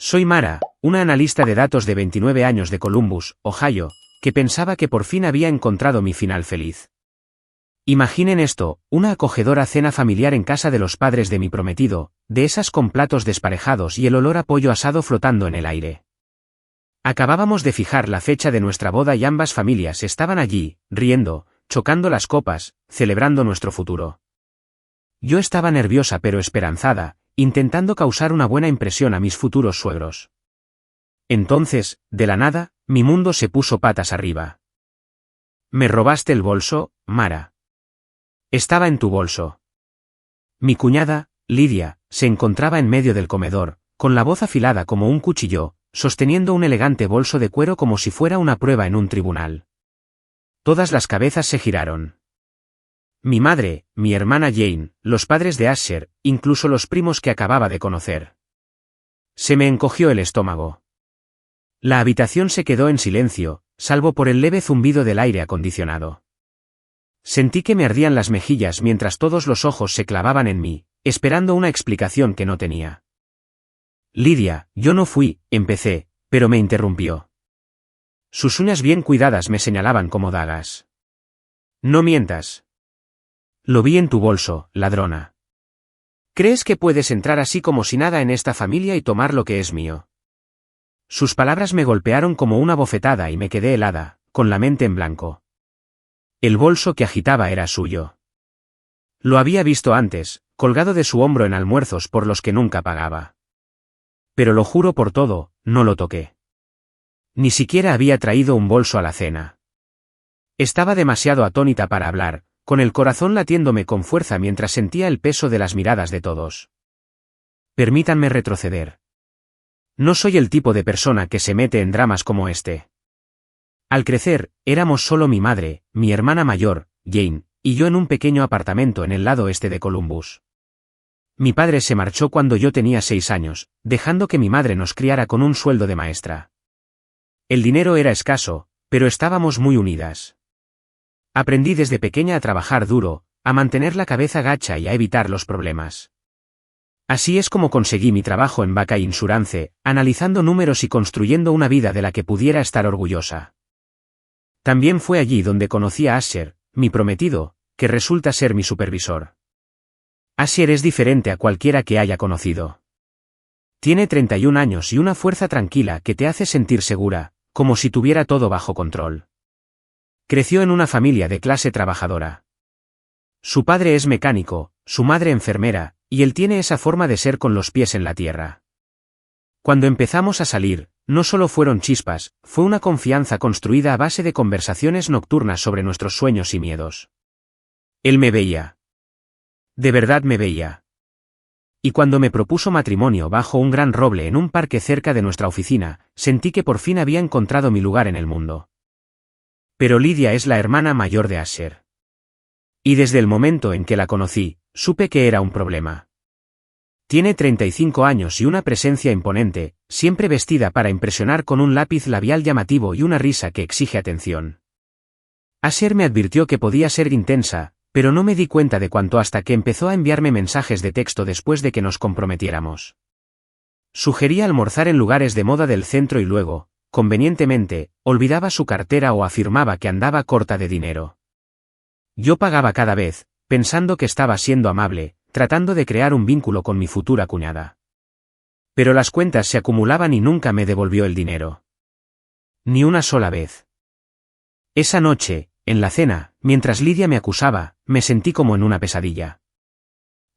Soy Mara, una analista de datos de 29 años de Columbus, Ohio, que pensaba que por fin había encontrado mi final feliz. Imaginen esto, una acogedora cena familiar en casa de los padres de mi prometido, de esas con platos desparejados y el olor a pollo asado flotando en el aire. Acabábamos de fijar la fecha de nuestra boda y ambas familias estaban allí, riendo, chocando las copas, celebrando nuestro futuro. Yo estaba nerviosa pero esperanzada, intentando causar una buena impresión a mis futuros suegros. Entonces, de la nada, mi mundo se puso patas arriba. ¿Me robaste el bolso, Mara? Estaba en tu bolso. Mi cuñada, Lidia, se encontraba en medio del comedor, con la voz afilada como un cuchillo, sosteniendo un elegante bolso de cuero como si fuera una prueba en un tribunal. Todas las cabezas se giraron. Mi madre, mi hermana Jane, los padres de Asher, incluso los primos que acababa de conocer. Se me encogió el estómago. La habitación se quedó en silencio, salvo por el leve zumbido del aire acondicionado. Sentí que me ardían las mejillas mientras todos los ojos se clavaban en mí, esperando una explicación que no tenía. Lidia, yo no fui, empecé, pero me interrumpió. Sus uñas bien cuidadas me señalaban como dagas. No mientas. Lo vi en tu bolso, ladrona. ¿Crees que puedes entrar así como si nada en esta familia y tomar lo que es mío? Sus palabras me golpearon como una bofetada y me quedé helada, con la mente en blanco. El bolso que agitaba era suyo. Lo había visto antes, colgado de su hombro en almuerzos por los que nunca pagaba. Pero lo juro por todo, no lo toqué. Ni siquiera había traído un bolso a la cena. Estaba demasiado atónita para hablar, con el corazón latiéndome con fuerza mientras sentía el peso de las miradas de todos. Permítanme retroceder. No soy el tipo de persona que se mete en dramas como este. Al crecer, éramos solo mi madre, mi hermana mayor, Jane, y yo en un pequeño apartamento en el lado este de Columbus. Mi padre se marchó cuando yo tenía 6 años, dejando que mi madre nos criara con un sueldo de maestra. El dinero era escaso, pero estábamos muy unidas. Aprendí desde pequeña a trabajar duro, a mantener la cabeza gacha y a evitar los problemas. Así es como conseguí mi trabajo en Vaca Insurance, analizando números y construyendo una vida de la que pudiera estar orgullosa. También fue allí donde conocí a Asher, mi prometido, que resulta ser mi supervisor. Asher es diferente a cualquiera que haya conocido. Tiene 31 años y una fuerza tranquila que te hace sentir segura, como si tuviera todo bajo control. Creció en una familia de clase trabajadora. Su padre es mecánico, su madre enfermera, y él tiene esa forma de ser con los pies en la tierra. Cuando empezamos a salir, no solo fueron chispas, fue una confianza construida a base de conversaciones nocturnas sobre nuestros sueños y miedos. Él me veía. De verdad me veía. Y cuando me propuso matrimonio bajo un gran roble en un parque cerca de nuestra oficina, sentí que por fin había encontrado mi lugar en el mundo. Pero Lidia es la hermana mayor de Asher. Y desde el momento en que la conocí, supe que era un problema. Tiene 35 años y una presencia imponente, siempre vestida para impresionar con un lápiz labial llamativo y una risa que exige atención. Asher me advirtió que podía ser intensa, pero no me di cuenta de cuánto hasta que empezó a enviarme mensajes de texto después de que nos comprometiéramos. Sugería almorzar en lugares de moda del centro y luego, convenientemente, olvidaba su cartera o afirmaba que andaba corta de dinero. Yo pagaba cada vez, pensando que estaba siendo amable, tratando de crear un vínculo con mi futura cuñada. Pero las cuentas se acumulaban y nunca me devolvió el dinero. Ni una sola vez. Esa noche, en la cena, mientras Lidia me acusaba, me sentí como en una pesadilla.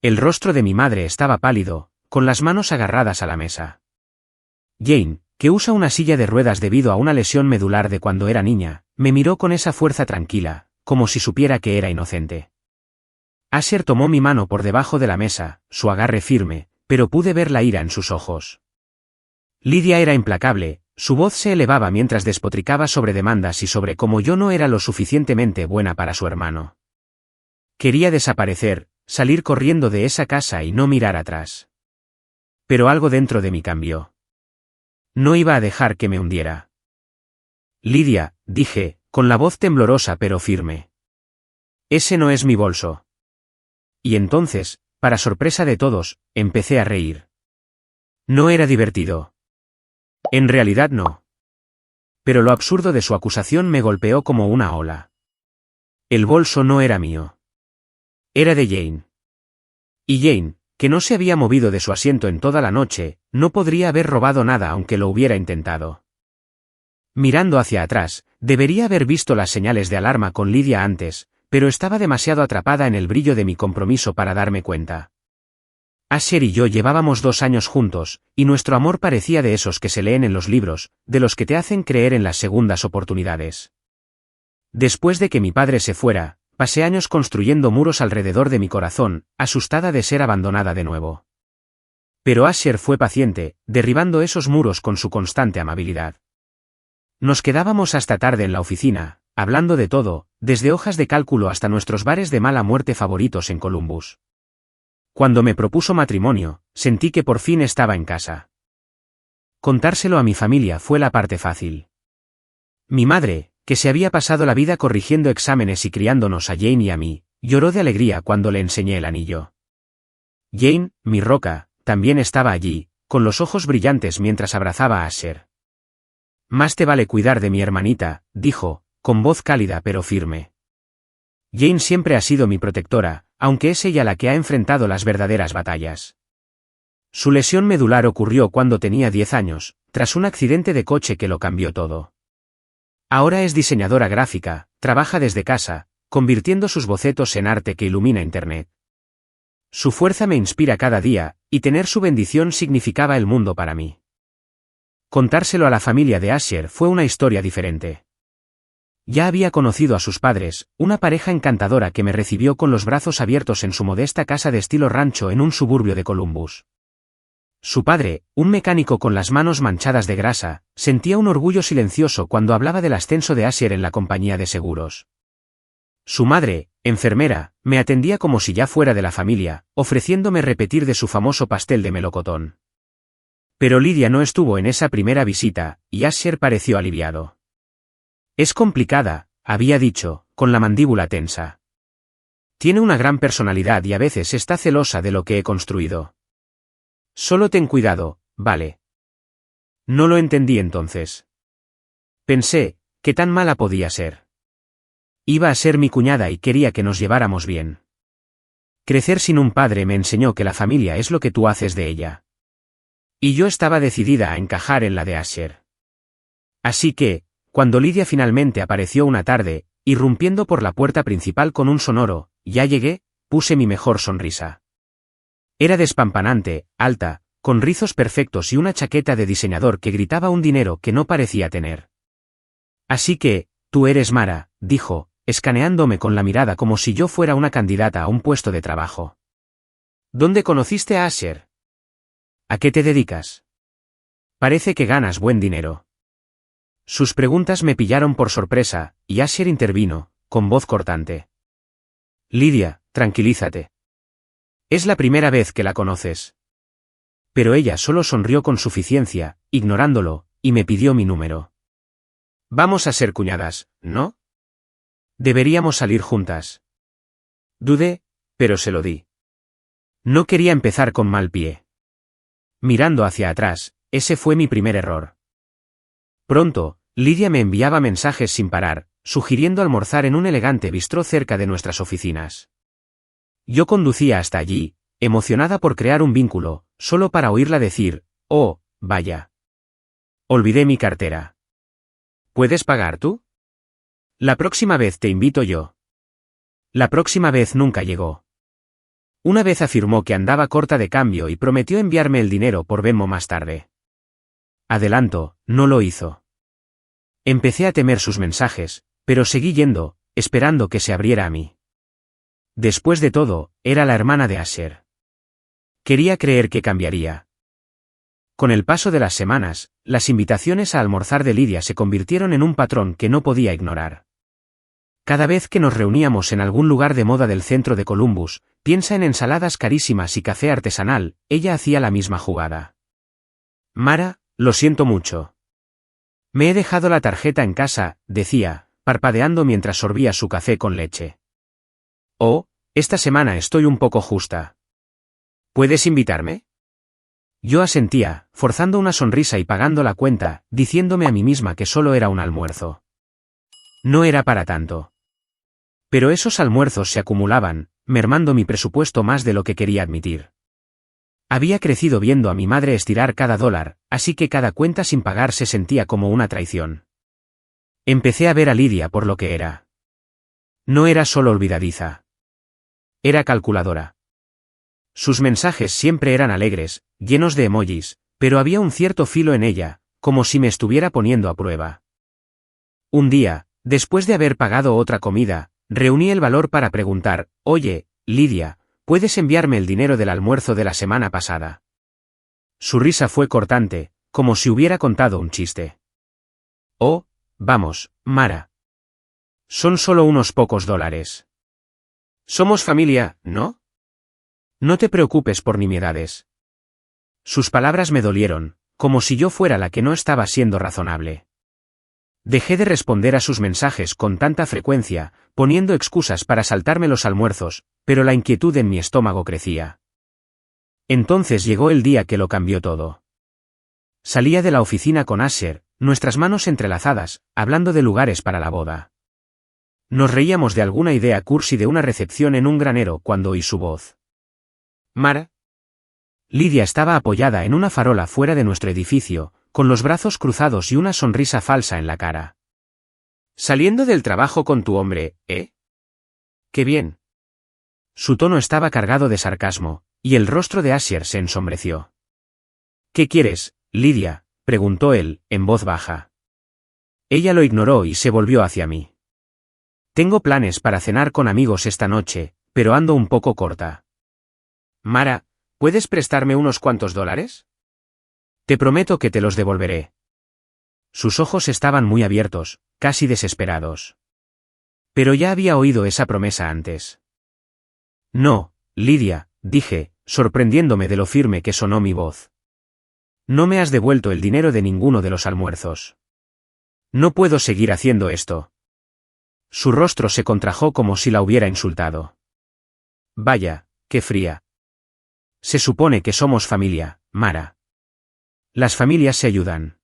El rostro de mi madre estaba pálido, con las manos agarradas a la mesa. Jane, que usa una silla de ruedas debido a una lesión medular de cuando era niña, me miró con esa fuerza tranquila, como si supiera que era inocente. Asher tomó mi mano por debajo de la mesa, su agarre firme, pero pude ver la ira en sus ojos. Lidia era implacable, su voz se elevaba mientras despotricaba sobre demandas y sobre cómo yo no era lo suficientemente buena para su hermano. Quería desaparecer, salir corriendo de esa casa y no mirar atrás. Pero algo dentro de mí cambió. No iba a dejar que me hundiera. Lidia, dije, con la voz temblorosa pero firme. Ese no es mi bolso. Y entonces, para sorpresa de todos, empecé a reír. No era divertido. En realidad no. Pero lo absurdo de su acusación me golpeó como una ola. El bolso no era mío. Era de Jane. Y Jane, que no se había movido de su asiento en toda la noche, no podría haber robado nada aunque lo hubiera intentado. Mirando hacia atrás, debería haber visto las señales de alarma con Lydia antes, pero estaba demasiado atrapada en el brillo de mi compromiso para darme cuenta. Asher y yo llevábamos 2 años juntos, y nuestro amor parecía de esos que se leen en los libros, de los que te hacen creer en las segundas oportunidades. Después de que mi padre se fuera, pasé años construyendo muros alrededor de mi corazón, asustada de ser abandonada de nuevo. Pero Asher fue paciente, derribando esos muros con su constante amabilidad. Nos quedábamos hasta tarde en la oficina, hablando de todo, desde hojas de cálculo hasta nuestros bares de mala muerte favoritos en Columbus. Cuando me propuso matrimonio, sentí que por fin estaba en casa. Contárselo a mi familia fue la parte fácil. Mi madre, que se había pasado la vida corrigiendo exámenes y criándonos a Jane y a mí, lloró de alegría cuando le enseñé el anillo. Jane, mi roca, también estaba allí, con los ojos brillantes mientras abrazaba a Asher. Más te vale cuidar de mi hermanita, dijo, con voz cálida pero firme. Jane siempre ha sido mi protectora, aunque es ella la que ha enfrentado las verdaderas batallas. Su lesión medular ocurrió cuando tenía 10 años, tras un accidente de coche que lo cambió todo. Ahora es diseñadora gráfica, trabaja desde casa, convirtiendo sus bocetos en arte que ilumina Internet. Su fuerza me inspira cada día, y tener su bendición significaba el mundo para mí. Contárselo a la familia de Asher fue una historia diferente. Ya había conocido a sus padres, una pareja encantadora que me recibió con los brazos abiertos en su modesta casa de estilo rancho en un suburbio de Columbus. Su padre, un mecánico con las manos manchadas de grasa, sentía un orgullo silencioso cuando hablaba del ascenso de Asher en la compañía de seguros. Su madre, enfermera, me atendía como si ya fuera de la familia, ofreciéndome repetir de su famoso pastel de melocotón. Pero Lydia no estuvo en esa primera visita, y Asher pareció aliviado. Es complicada, había dicho, con la mandíbula tensa. Tiene una gran personalidad y a veces está celosa de lo que he construido. Solo ten cuidado, ¿vale? No lo entendí entonces. Pensé, ¿qué tan mala podía ser? Iba a ser mi cuñada y quería que nos lleváramos bien. Crecer sin un padre me enseñó que la familia es lo que tú haces de ella. Y yo estaba decidida a encajar en la de Asher. Así que, cuando Lydia finalmente apareció una tarde, irrumpiendo por la puerta principal con un sonoro, «Ya llegué», puse mi mejor sonrisa. Era despampanante, alta, con rizos perfectos y una chaqueta de diseñador que gritaba un dinero que no parecía tener. Así que, tú eres Mara, dijo, escaneándome con la mirada como si yo fuera una candidata a un puesto de trabajo. ¿Dónde conociste a Asher? ¿A qué te dedicas? Parece que ganas buen dinero. Sus preguntas me pillaron por sorpresa, y Asher intervino, con voz cortante. Lydia, tranquilízate. Es la primera vez que la conoces. Pero ella solo sonrió con suficiencia, ignorándolo, y me pidió mi número. Vamos a ser cuñadas, ¿no? Deberíamos salir juntas. Dudé, pero se lo di. No quería empezar con mal pie. Mirando hacia atrás, ese fue mi primer error. Pronto, Lydia me enviaba mensajes sin parar, sugiriendo almorzar en un elegante bistró cerca de nuestras oficinas. Yo conducía hasta allí, emocionada por crear un vínculo, solo para oírla decir, «Oh, vaya. Olvidé mi cartera. ¿Puedes pagar tú? La próxima vez te invito yo». La próxima vez nunca llegó. Una vez afirmó que andaba corta de cambio y prometió enviarme el dinero por Venmo más tarde. Adelanto, no lo hizo. Empecé a temer sus mensajes, pero seguí yendo, esperando que se abriera a mí. Después de todo, era la hermana de Asher. Quería creer que cambiaría. Con el paso de las semanas, las invitaciones a almorzar de Lydia se convirtieron en un patrón que no podía ignorar. Cada vez que nos reuníamos en algún lugar de moda del centro de Columbus, piensa en ensaladas carísimas y café artesanal, ella hacía la misma jugada. Mara, lo siento mucho. Me he dejado la tarjeta en casa, decía, parpadeando mientras sorbía su café con leche. Oh, esta semana estoy un poco justa. ¿Puedes invitarme? Yo asentía, forzando una sonrisa y pagando la cuenta, diciéndome a mí misma que solo era un almuerzo. No era para tanto. Pero esos almuerzos se acumulaban, mermando mi presupuesto más de lo que quería admitir. Había crecido viendo a mi madre estirar cada dólar, así que cada cuenta sin pagar se sentía como una traición. Empecé a ver a Lidia por lo que era. No era solo olvidadiza. Era calculadora. Sus mensajes siempre eran alegres, llenos de emojis, pero había un cierto filo en ella, como si me estuviera poniendo a prueba. Un día, después de haber pagado otra comida, reuní el valor para preguntar, «Oye, Lidia, ¿puedes enviarme el dinero del almuerzo de la semana pasada?» Su risa fue cortante, como si hubiera contado un chiste. «Oh, vamos, Mara. Son solo unos pocos dólares. Somos familia, ¿no? No te preocupes por nimiedades». Sus palabras me dolieron, como si yo fuera la que no estaba siendo razonable. Dejé de responder a sus mensajes con tanta frecuencia, poniendo excusas para saltarme los almuerzos, pero la inquietud en mi estómago crecía. Entonces llegó el día que lo cambió todo. Salía de la oficina con Asher, nuestras manos entrelazadas, hablando de lugares para la boda. Nos reíamos de alguna idea cursi de una recepción en un granero cuando oí su voz. «Mara». Lidia estaba apoyada en una farola fuera de nuestro edificio, con los brazos cruzados y una sonrisa falsa en la cara. «Saliendo del trabajo con tu hombre, ¿eh? ¡Qué bien!». Su tono estaba cargado de sarcasmo, y el rostro de Asher se ensombreció. «¿Qué quieres, Lidia?», preguntó él, en voz baja. Ella lo ignoró y se volvió hacia mí. «Tengo planes para cenar con amigos esta noche, pero ando un poco corta». «Mara, ¿puedes prestarme unos cuantos dólares? Te prometo que te los devolveré». Sus ojos estaban muy abiertos, casi desesperados. Pero ya había oído esa promesa antes. «No, Lidia», dije, sorprendiéndome de lo firme que sonó mi voz. «No me has devuelto el dinero de ninguno de los almuerzos. No puedo seguir haciendo esto». Su rostro se contrajo como si la hubiera insultado. «Vaya, qué fría. Se supone que somos familia, Mara. Las familias se ayudan.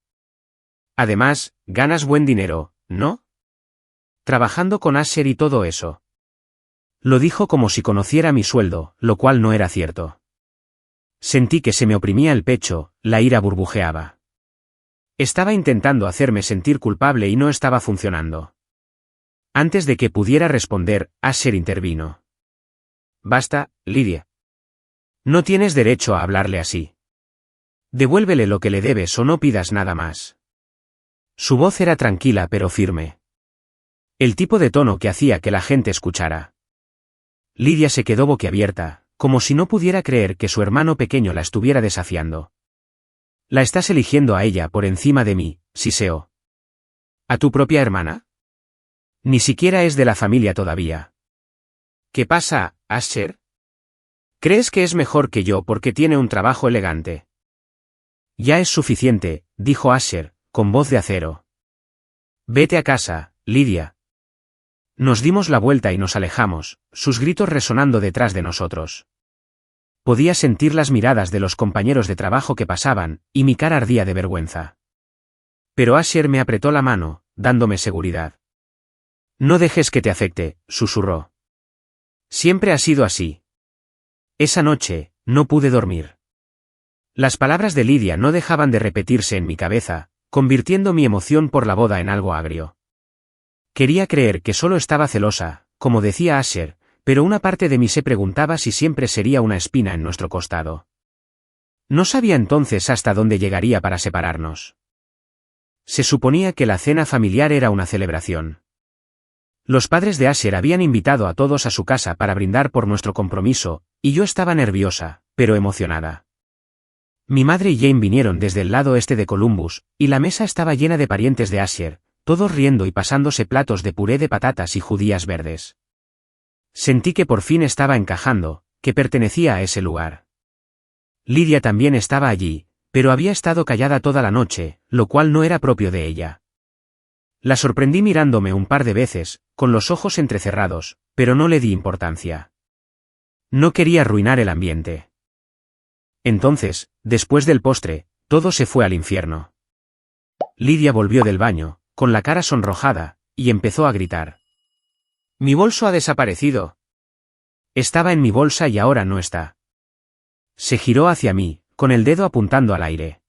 Además, ganas buen dinero, ¿no? Trabajando con Asher y todo eso». Lo dijo como si conociera mi sueldo, lo cual no era cierto. Sentí que se me oprimía el pecho, la ira burbujeaba. Estaba intentando hacerme sentir culpable y no estaba funcionando. Antes de que pudiera responder, Asher intervino. «Basta, Lidia. No tienes derecho a hablarle así. Devuélvele lo que le debes o no pidas nada más». Su voz era tranquila pero firme. El tipo de tono que hacía que la gente escuchara. Lidia se quedó boquiabierta, como si no pudiera creer que su hermano pequeño la estuviera desafiando. «¿La estás eligiendo a ella por encima de mí, siseó? ¿A tu propia hermana? Ni siquiera es de la familia todavía». «¿Qué pasa, Asher? ¿Crees que es mejor que yo porque tiene un trabajo elegante?» «Ya es suficiente», dijo Asher, con voz de acero. «Vete a casa, Lidia». Nos dimos la vuelta y nos alejamos, sus gritos resonando detrás de nosotros. Podía sentir las miradas de los compañeros de trabajo que pasaban, y mi cara ardía de vergüenza. Pero Asher me apretó la mano, dándome seguridad. «No dejes que te afecte», susurró. «Siempre ha sido así». Esa noche, no pude dormir. Las palabras de Lidia no dejaban de repetirse en mi cabeza, convirtiendo mi emoción por la boda en algo agrio. Quería creer que solo estaba celosa, como decía Asher, pero una parte de mí se preguntaba si siempre sería una espina en nuestro costado. No sabía entonces hasta dónde llegaría para separarnos. Se suponía que la cena familiar era una celebración. Los padres de Asher habían invitado a todos a su casa para brindar por nuestro compromiso, y yo estaba nerviosa, pero emocionada. Mi madre y Jane vinieron desde el lado este de Columbus, y la mesa estaba llena de parientes de Asher, todos riendo y pasándose platos de puré de patatas y judías verdes. Sentí que por fin estaba encajando, que pertenecía a ese lugar. Lidia también estaba allí, pero había estado callada toda la noche, lo cual no era propio de ella. La sorprendí mirándome un par de veces, con los ojos entrecerrados, pero no le di importancia. No quería arruinar el ambiente. Entonces, Después del postre, todo se fue al infierno. Lidia volvió del baño, con la cara sonrojada, y empezó a gritar. «¡Mi bolso ha desaparecido! Estaba en mi bolsa y ahora no está». Se giró hacia mí, con el dedo apuntando al aire.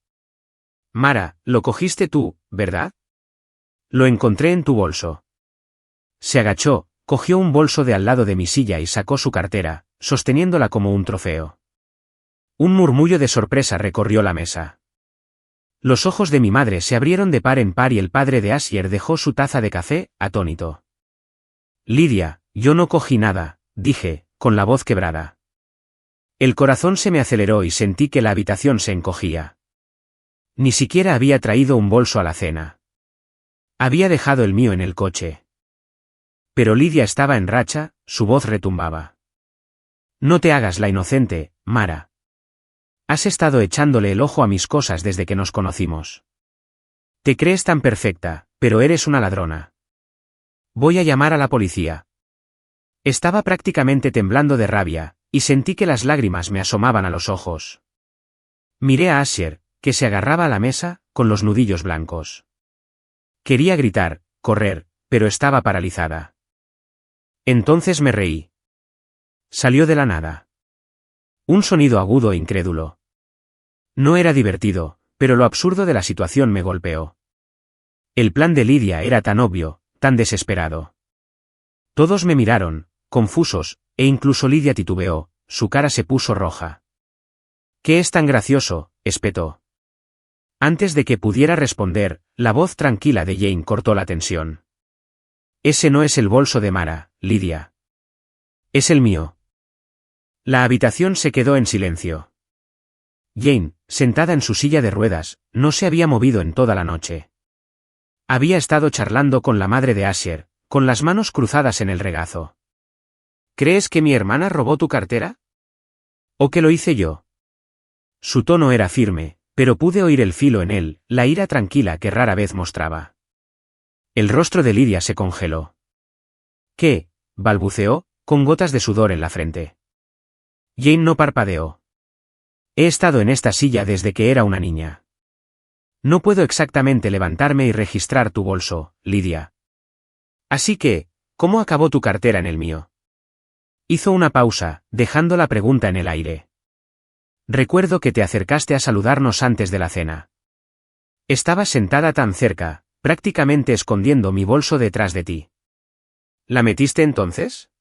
«Mara, lo cogiste tú, ¿verdad? Lo encontré en tu bolso». Se agachó, cogió un bolso de al lado de mi silla y sacó su cartera, sosteniéndola como un trofeo. Un murmullo de sorpresa recorrió la mesa. Los ojos de mi madre se abrieron de par en par y el padre de Asier dejó su taza de café, atónito. «Lidia, yo no cogí nada», dije, con la voz quebrada. El corazón se me aceleró y sentí que la habitación se encogía. Ni siquiera había traído un bolso a la cena. Había dejado el mío en el coche. Pero Lidia estaba en racha, su voz retumbaba. «No te hagas la inocente, Mara. Has estado echándole el ojo a mis cosas desde que nos conocimos. Te crees tan perfecta, pero eres una ladrona. Voy a llamar a la policía». Estaba prácticamente temblando de rabia, y sentí que las lágrimas me asomaban a los ojos. Miré a Asier, que se agarraba a la mesa, con los nudillos blancos. Quería gritar, correr, pero estaba paralizada. Entonces me reí. Salió de la nada. Un sonido agudo e incrédulo. No era divertido, pero lo absurdo de la situación me golpeó. El plan de Lidia era tan obvio, tan desesperado. Todos me miraron, confusos, e incluso Lidia titubeó, su cara se puso roja. «¿Qué es tan gracioso?», espetó. Antes de que pudiera responder, la voz tranquila de Jane cortó la tensión. «Ese no es el bolso de Mara, Lidia. Es el mío». La habitación se quedó en silencio. Jane, sentada en su silla de ruedas, no se había movido en toda la noche. Había estado charlando con la madre de Asier, con las manos cruzadas en el regazo. «¿Crees que mi hermana robó tu cartera? ¿O que lo hice yo?». Su tono era firme, pero pude oír el filo en él, la ira tranquila que rara vez mostraba. El rostro de Lidia se congeló. «¿Qué?», balbuceó, con gotas de sudor en la frente. Jane no parpadeó. «He estado en esta silla desde que era una niña. No puedo exactamente levantarme y registrar tu bolso, Lidia. Así que, ¿cómo acabó tu cartera en el mío?». Hizo una pausa, dejando la pregunta en el aire. «Recuerdo que te acercaste a saludarnos antes de la cena. Estabas sentada tan cerca, prácticamente escondiendo mi bolso detrás de ti. ¿La metiste entonces?».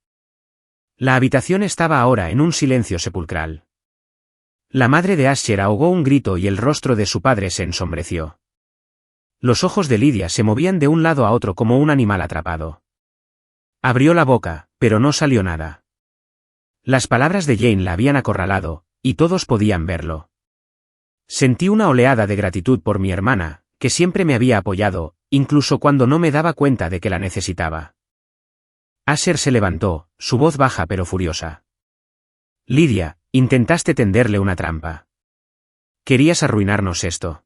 La habitación estaba ahora en un silencio sepulcral. La madre de Asier ahogó un grito y el rostro de su padre se ensombreció. Los ojos de Lidia se movían de un lado a otro como un animal atrapado. Abrió la boca, pero no salió nada. Las palabras de Jane la habían acorralado, y todos podían verlo. Sentí una oleada de gratitud por mi hermana, que siempre me había apoyado, incluso cuando no me daba cuenta de que la necesitaba. Asier se levantó, su voz baja pero furiosa. «Lidia, intentaste tenderle una trampa. Querías arruinarnos esto».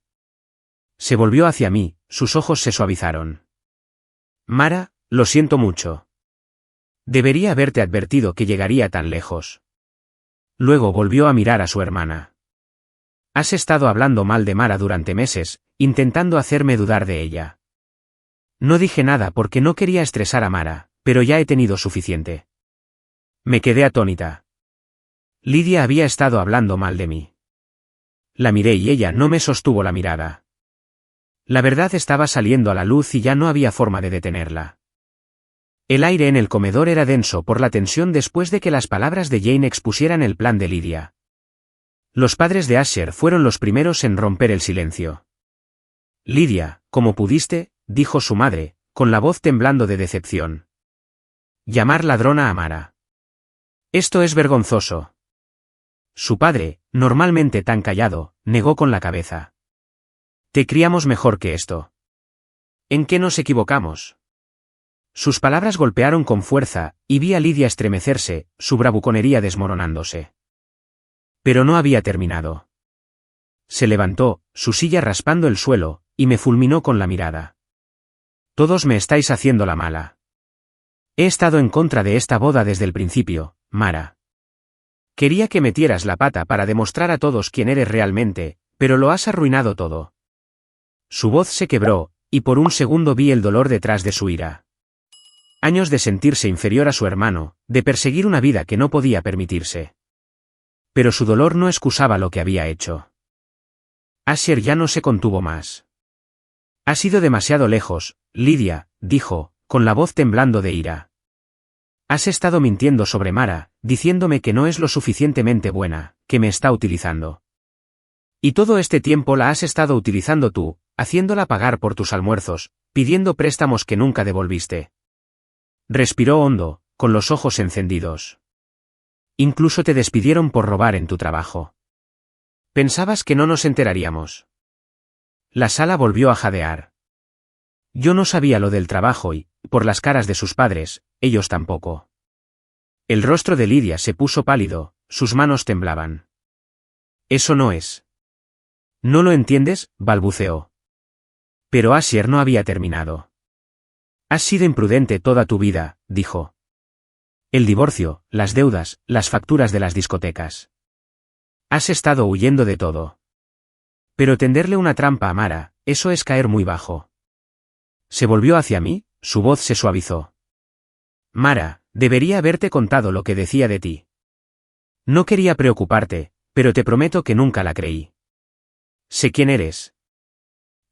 Se volvió hacia mí, sus ojos se suavizaron. «Mara, lo siento mucho. Debería haberte advertido que llegaría tan lejos». Luego volvió a mirar a su hermana. «Has estado hablando mal de Mara durante meses, intentando hacerme dudar de ella». No dije nada porque no quería estresar a Mara, pero ya he tenido suficiente. Me quedé atónita. Lidia había estado hablando mal de mí. La miré y ella no me sostuvo la mirada. La verdad estaba saliendo a la luz y ya no había forma de detenerla. El aire en el comedor era denso por la tensión después de que las palabras de Jane expusieran el plan de Lidia. Los padres de Asier fueron los primeros en romper el silencio. «Lidia, ¿cómo pudiste?», dijo su madre, con la voz temblando de decepción. «Llamar ladrona a Mara. Esto es vergonzoso». Su padre, normalmente tan callado, negó con la cabeza. «Te criamos mejor que esto». «¿En qué nos equivocamos?». Sus palabras golpearon con fuerza, y vi a Lidia estremecerse, su bravuconería desmoronándose. Pero no había terminado. Se levantó, su silla raspando el suelo, y me fulminó con la mirada. «Todos me estáis haciendo la mala. He estado en contra de esta boda desde el principio, Mara. Quería que metieras la pata para demostrar a todos quién eres realmente, pero lo has arruinado todo. Su voz se quebró, y por un segundo vi el dolor detrás de su ira. Años de sentirse inferior a su hermano, de perseguir una vida que no podía permitirse. Pero su dolor no excusaba lo que había hecho. Asher ya no se contuvo más. Has ido demasiado lejos, Lydia, dijo, con la voz temblando de ira. Has estado mintiendo sobre Mara, diciéndome que no es lo suficientemente buena, que me está utilizando. Y todo este tiempo la has estado utilizando tú, haciéndola pagar por tus almuerzos, pidiendo préstamos que nunca devolviste. Respiró hondo, con los ojos encendidos. Incluso te despidieron por robar en tu trabajo. ¿Pensabas que no nos enteraríamos? La sala volvió a jadear. Yo no sabía lo del trabajo y, por las caras de sus padres, ellos tampoco. El rostro de Lydia se puso pálido, sus manos temblaban. Eso no es. ¿No lo entiendes?, balbuceó. Pero Asher no había terminado. Has sido imprudente toda tu vida, dijo. El divorcio, las deudas, las facturas de las discotecas. Has estado huyendo de todo. Pero tenderle una trampa a Mara, eso es caer muy bajo. Se volvió hacia mí, su voz se suavizó. Mara, debería haberte contado lo que decía de ti. No quería preocuparte, pero te prometo que nunca la creí. Sé quién eres.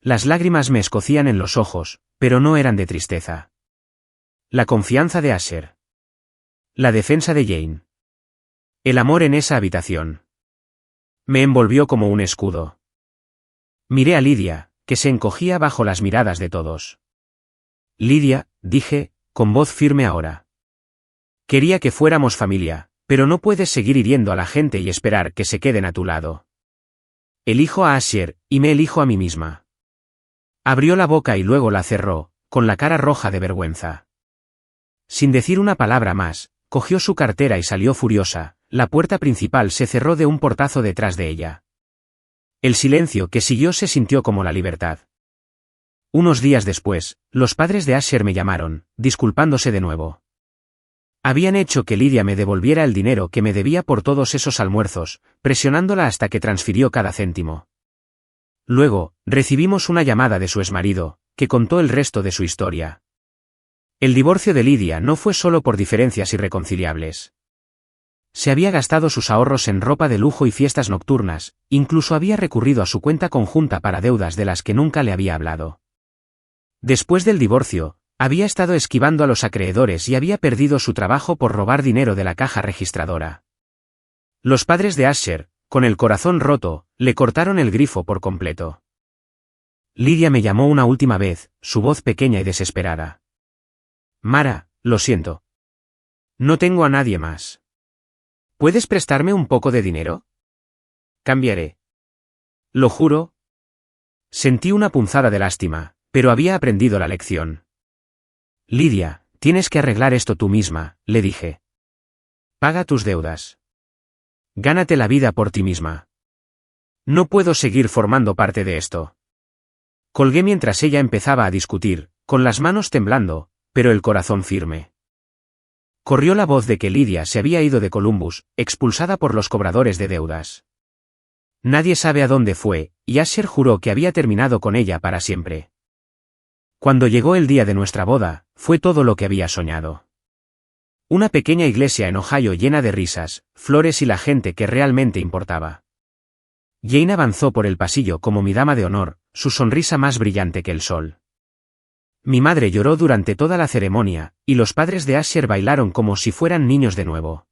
Las lágrimas me escocían en los ojos, pero no eran de tristeza. La confianza de Asher. La defensa de Jane. El amor en esa habitación. Me envolvió como un escudo. Miré a Lydia, que se encogía bajo las miradas de todos. Lydia, dije, con voz firme ahora. Quería que fuéramos familia, pero no puedes seguir hiriendo a la gente y esperar que se queden a tu lado. Elijo a Asher, y me elijo a mí misma. Abrió la boca y luego la cerró, con la cara roja de vergüenza. Sin decir una palabra más, cogió su cartera y salió furiosa, la puerta principal se cerró de un portazo detrás de ella. El silencio que siguió se sintió como la libertad. Unos días después, los padres de Asher me llamaron, disculpándose de nuevo. Habían hecho que Lydia me devolviera el dinero que me debía por todos esos almuerzos, presionándola hasta que transfirió cada céntimo. Luego, recibimos una llamada de su exmarido, que contó el resto de su historia. El divorcio de Lydia no fue solo por diferencias irreconciliables. Se había gastado sus ahorros en ropa de lujo y fiestas nocturnas, incluso había recurrido a su cuenta conjunta para deudas de las que nunca le había hablado. Después del divorcio, había estado esquivando a los acreedores y había perdido su trabajo por robar dinero de la caja registradora. Los padres de Asher, con el corazón roto, le cortaron el grifo por completo. Lydia me llamó una última vez, su voz pequeña y desesperada. Mara, lo siento. No tengo a nadie más. ¿Puedes prestarme un poco de dinero? Cambiaré. Lo juro. Sentí una punzada de lástima, pero había aprendido la lección. Lydia, tienes que arreglar esto tú misma, le dije. Paga tus deudas. Gánate la vida por ti misma. No puedo seguir formando parte de esto. Colgué mientras ella empezaba a discutir, con las manos temblando, pero el corazón firme. Corrió la voz de que Lydia se había ido de Columbus, expulsada por los cobradores de deudas. Nadie sabe a dónde fue, y Asher juró que había terminado con ella para siempre. Cuando llegó el día de nuestra boda, fue todo lo que había soñado. Una pequeña iglesia en Ohio llena de risas, flores y la gente que realmente importaba. Jane avanzó por el pasillo como mi dama de honor, su sonrisa más brillante que el sol. Mi madre lloró durante toda la ceremonia, y los padres de Asher bailaron como si fueran niños de nuevo.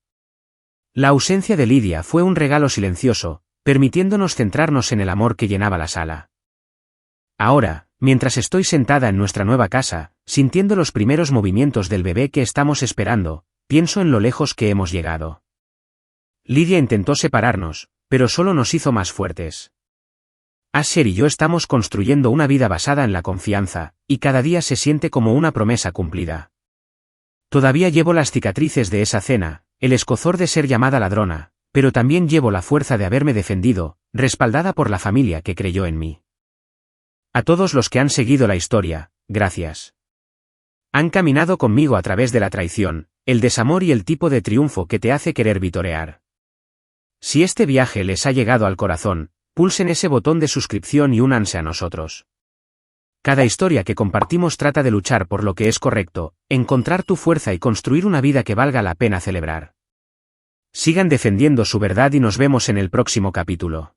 La ausencia de Lydia fue un regalo silencioso, permitiéndonos centrarnos en el amor que llenaba la sala. Ahora, mientras estoy sentada en nuestra nueva casa, sintiendo los primeros movimientos del bebé que estamos esperando, pienso en lo lejos que hemos llegado. Lydia intentó separarnos, pero solo nos hizo más fuertes. Asher y yo estamos construyendo una vida basada en la confianza, y cada día se siente como una promesa cumplida. Todavía llevo las cicatrices de esa cena, el escozor de ser llamada ladrona, pero también llevo la fuerza de haberme defendido, respaldada por la familia que creyó en mí. A todos los que han seguido la historia, gracias. Han caminado conmigo a través de la traición, el desamor y el tipo de triunfo que te hace querer vitorear. Si este viaje les ha llegado al corazón, pulsen ese botón de suscripción y únanse a nosotros. Cada historia que compartimos trata de luchar por lo que es correcto, encontrar tu fuerza y construir una vida que valga la pena celebrar. Sigan defendiendo su verdad y nos vemos en el próximo capítulo.